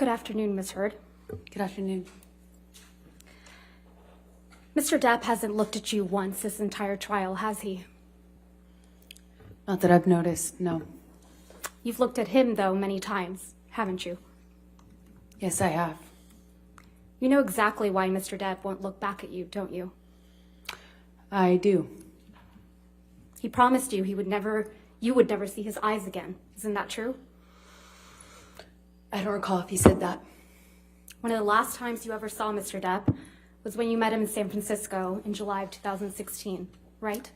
Good afternoon, Ms. Heard. Good afternoon. Mr. Depp hasn't looked at you once this entire trial, has he? Not that I've noticed, no. You've looked at him, though, many times, haven't you? Yes, I have. You know exactly why Mr. Depp won't look back at you, don't you? I do. He promised you you would never see his eyes again. Isn't that true? I don't recall if he said that. One of the last times you ever saw Mr. Depp was when you met him in San Francisco in July of 2016, right?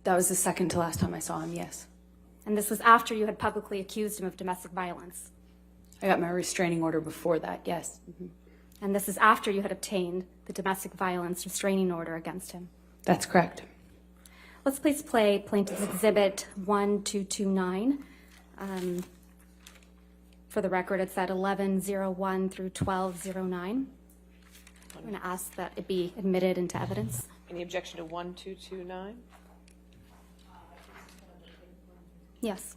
That was the second to last time I saw him, yes. And this was after you had publicly accused him of domestic violence. I got my restraining order before that, yes. And this is after you had obtained the domestic violence restraining order against him. That's correct. Let's please play Plaintiff's Exhibit 1229. For the record, it's at 1101 through 1209. I'm going to ask that it be admitted into evidence. Any objection to 1229? Yes.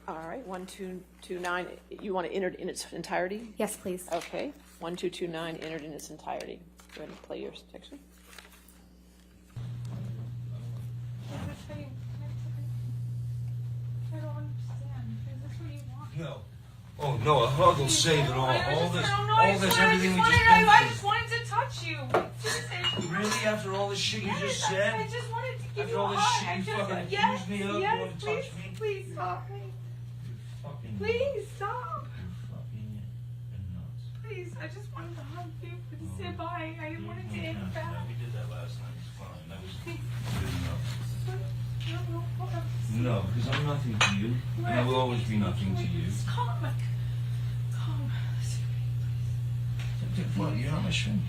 All right, 1229, you want to enter it in its entirety? Yes, please. Okay, 1229 entered in its entirety. Go ahead and play your section. I don't understand. Is this what you want? No. Oh no, a hug will save it all. All this, everything we just I been just wanted to touch you. through. Really? After all this shit you just said? I just wanted to give After you all a this hug. shit you fucking Yes, accused me of? You yes, want to please, touch me? please stop me. Fucking, Please stop. fucking nuts. Please, I just wanted to hug you and say bye. I didn't want to take it back. We did that last time. It's fine. That was Please. good enough. No, hold on. No, because I'm nothing to you, and I will always be nothing to you. Calm. Calm. What? You're not my shrink.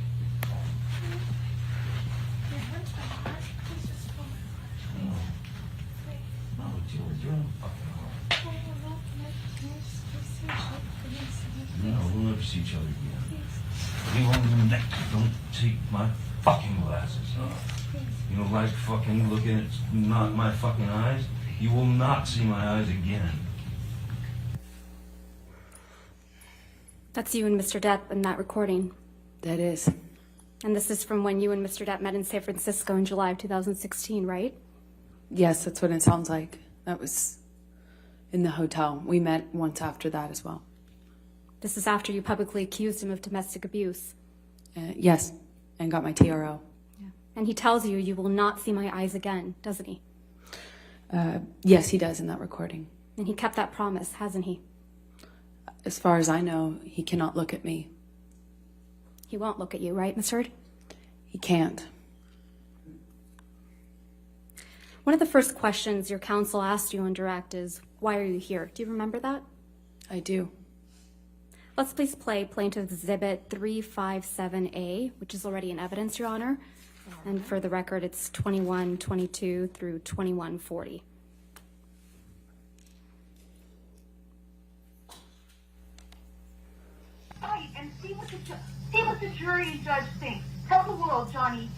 No. No, you're in fucking heart. No, we'll never see each other again. You on the neck, don't take my fucking glasses off. You don't like fucking looking at not my fucking eyes? You will not see my eyes again. That's you and Mr. Depp in that recording. That is. And this is from when you and Mr. Depp met in San Francisco in July of 2016, right? Yes, that's what it sounds like. That was in the hotel. We met once after that as well. This is after you publicly accused him of domestic abuse. Yes, and got my TRO. Yeah. And he tells you will not see my eyes again, doesn't he? Yes, he does in that recording. And he kept that promise, hasn't he? As far as I know, he cannot look at me. He won't look at you, right, Ms. Heard? He can't. One of the first questions your counsel asked you on direct is, why are you here? Do you remember that? I do. Let's please play Plaintiff's Exhibit 357A, which is already in evidence, Your Honor. And for the record, it's 2122 through 2140. And see what the jury and judge think. Tell the world, Johnny.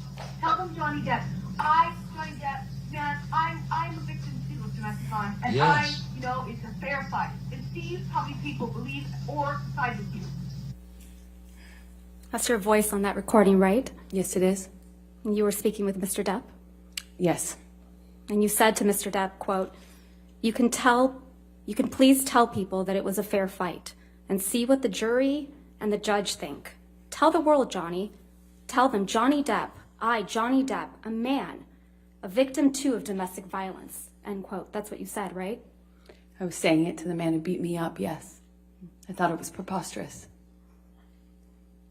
Tell them, Johnny Depp. Johnny Depp, man, I'm a victim too of domestic violence, and Yes. it's a fair fight. And see how many people believe or side with you. That's your voice on that recording, right? Yes, it is. And you were speaking with Mr. Depp? Yes. And you said to Mr. Depp, quote, you can please tell people that it was a fair fight and see what the jury and the judge think. Tell the world, Johnny. Tell them, Johnny Depp, Johnny Depp, a man, a victim too of domestic violence, end quote. That's what you said, right? I was saying it to the man who beat me up, yes. I thought it was preposterous.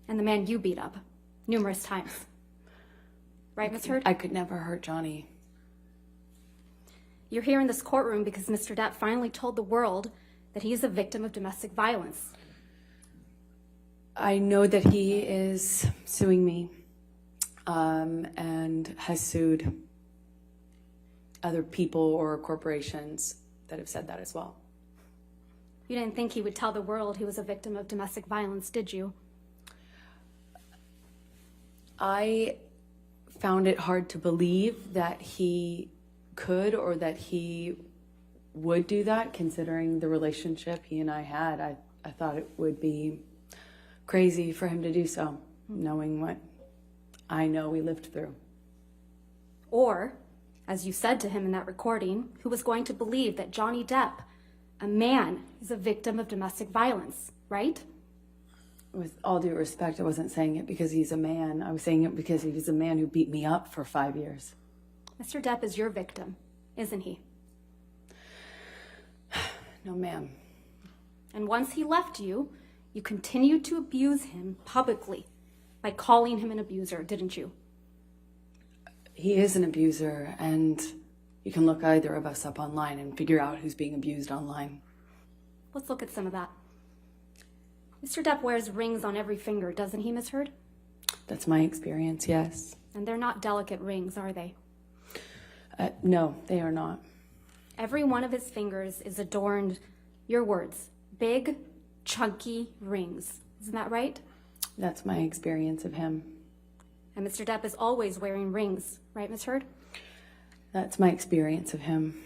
And the man you beat up numerous times. Right, Ms. Heard? I could never hurt Johnny. You're here in this courtroom because Mr. Depp finally told the world that he is a victim of domestic violence. I know that he is suing me and has sued other people or corporations that have said that as well. You didn't think he would tell the world he was a victim of domestic violence, did you? I found it hard to believe that he could or that he would do that, considering the relationship he and I had. I I thought it would be crazy for him to do so, knowing what I know we lived through. Or, as you said to him in that recording, who was going to believe that Johnny Depp, a man, is a victim of domestic violence, right? With all due respect, I wasn't saying it because he's a man. I was saying it because he was a man who beat me up for 5 years. Mr. Depp is your victim, isn't he? No, ma'am. And once he left you, you continued to abuse him publicly by calling him an abuser, didn't you? He is an abuser, and you can look either of us up online and figure out who's being abused online. Let's look at some of that. Mr. Depp wears rings on every finger, doesn't he, Miss Heard? That's my experience, yes. And they're not delicate rings, are they? No, they are not. Every one of his fingers is adorned, your words, big, chunky rings. Isn't that right? That's my experience of him. And Mr. Depp is always wearing rings, right, Miss Heard? That's my experience of him.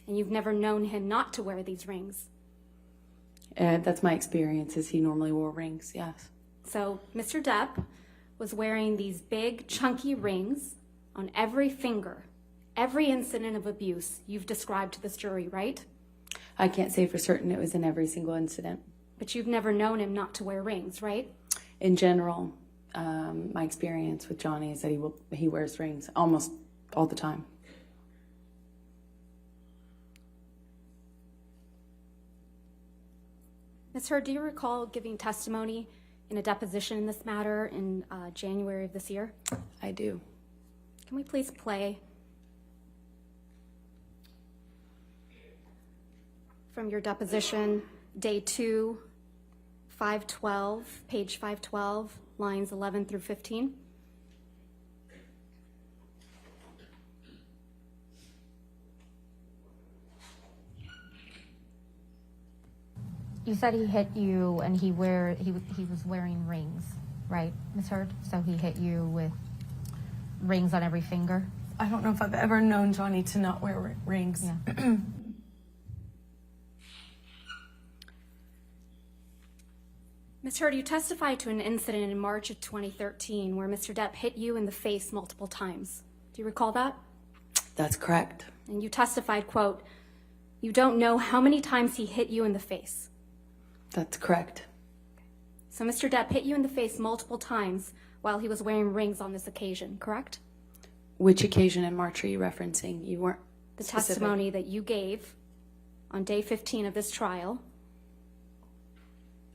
And you've never known him not to wear these rings. That's my experience, is he normally wore rings, yes. So Mr. Depp was wearing these big, chunky rings on every finger, every incident of abuse you've described to this jury, right? I can't say for certain it was in every single incident. But you've never known him not to wear rings, right? In general, my experience with Johnny is that he wears rings almost all the time. Ms. Heard, do you recall giving testimony in a deposition in this matter in January of this year? I do. Can we please play from your deposition, day 2, 512, page 512, lines 11 through 15? You said he hit you and he was wearing rings, right, Ms. Heard? So he hit you with rings on every finger? I don't know if I've ever known Johnny to not wear rings. Yeah. Ms. Heard, you testified to an incident in March of 2013 where Mr. Depp hit you in the face multiple times. Do you recall that? That's correct. And you testified, quote, "You don't know how many times he hit you in the face." That's correct. So Mr. Depp hit you in the face multiple times while he was wearing rings on this occasion, correct? Which occasion in March are you referencing? You weren't The specific. testimony that you gave on day 15 of this trial,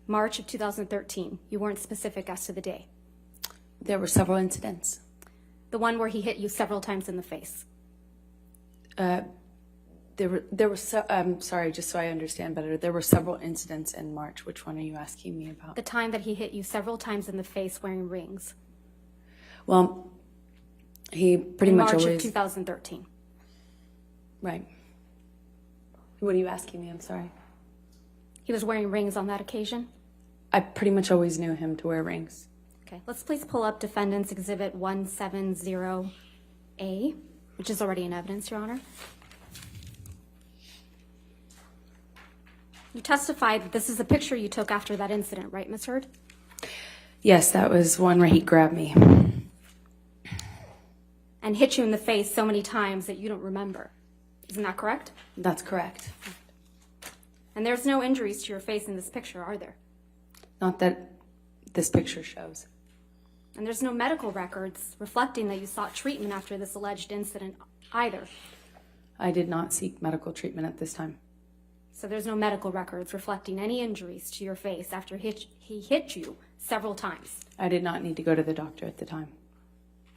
March of 2013. You weren't specific as to the day. There were several incidents. The one where he hit you several times in the face. I'm sorry, just so I understand better. There were several incidents in March. Which one are you asking me about? The time that he hit you several times in the face wearing rings. Well, he pretty In much March of always. 2013. Right. What are you asking me? I'm sorry. He was wearing rings on that occasion? I pretty much always knew him to wear rings. Okay, let's please pull up Defendant's Exhibit 170A, which is already in evidence, Your Honor. You testified that this is a picture you took after that incident, right, Ms. Heard? Yes, that was one where he grabbed me. And hit you in the face so many times that you don't remember. Isn't that correct? That's correct. And there's no injuries to your face in this picture, are there? Not that this picture shows. And there's no medical records reflecting that you sought treatment after this alleged incident either. I did not seek medical treatment at this time. So there's no medical records reflecting any injuries to your face after he hit you several times, I did not need to go to the doctor at the time.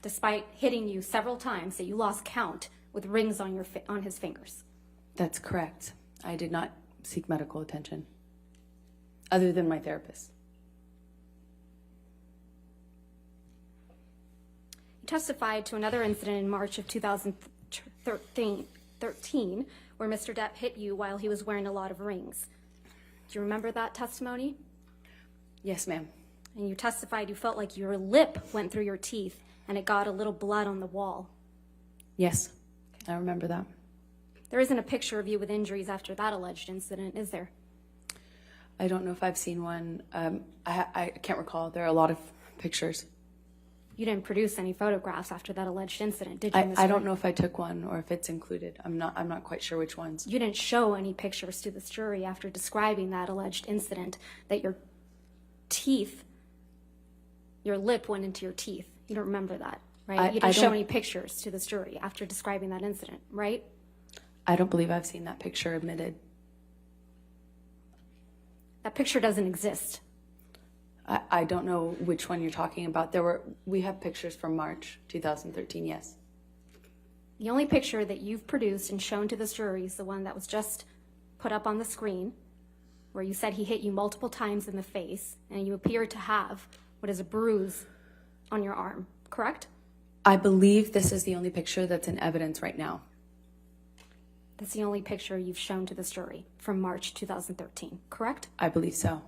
despite hitting you several times that you lost count with rings on his fingers. That's correct. I did not seek medical attention, other than my therapist. You testified to another incident in March of 2013 where Mr. Depp hit you while he was wearing a lot of rings. Do you remember that testimony? Yes, ma'am. And you testified you felt like your lip went through your teeth and it got a little blood on the wall. Yes, I remember that. There isn't a picture of you with injuries after that alleged incident, is there? I don't know if I've seen one. I can't recall. There are a lot of pictures. You didn't produce any photographs after that alleged incident, did you, Ms. I don't Hurd? know if I took one or if it's included. I'm not quite sure which ones. You didn't show any pictures to this jury after describing that alleged incident, that your teeth, your lip went into your teeth. You don't remember that, right? You I didn't show don't- any pictures to this jury after describing that incident, right? I don't believe I've seen that picture admitted. That picture doesn't exist. I don't know which one you're talking about. We have pictures from March 2013, yes. The only picture that you've produced and shown to this jury is the one that was just put up on the screen, where you said he hit you multiple times in the face, and you appear to have what is a bruise on your arm, correct? I believe this is the only picture that's in evidence right now. That's the only picture you've shown to this jury from March 2013, correct? I believe so.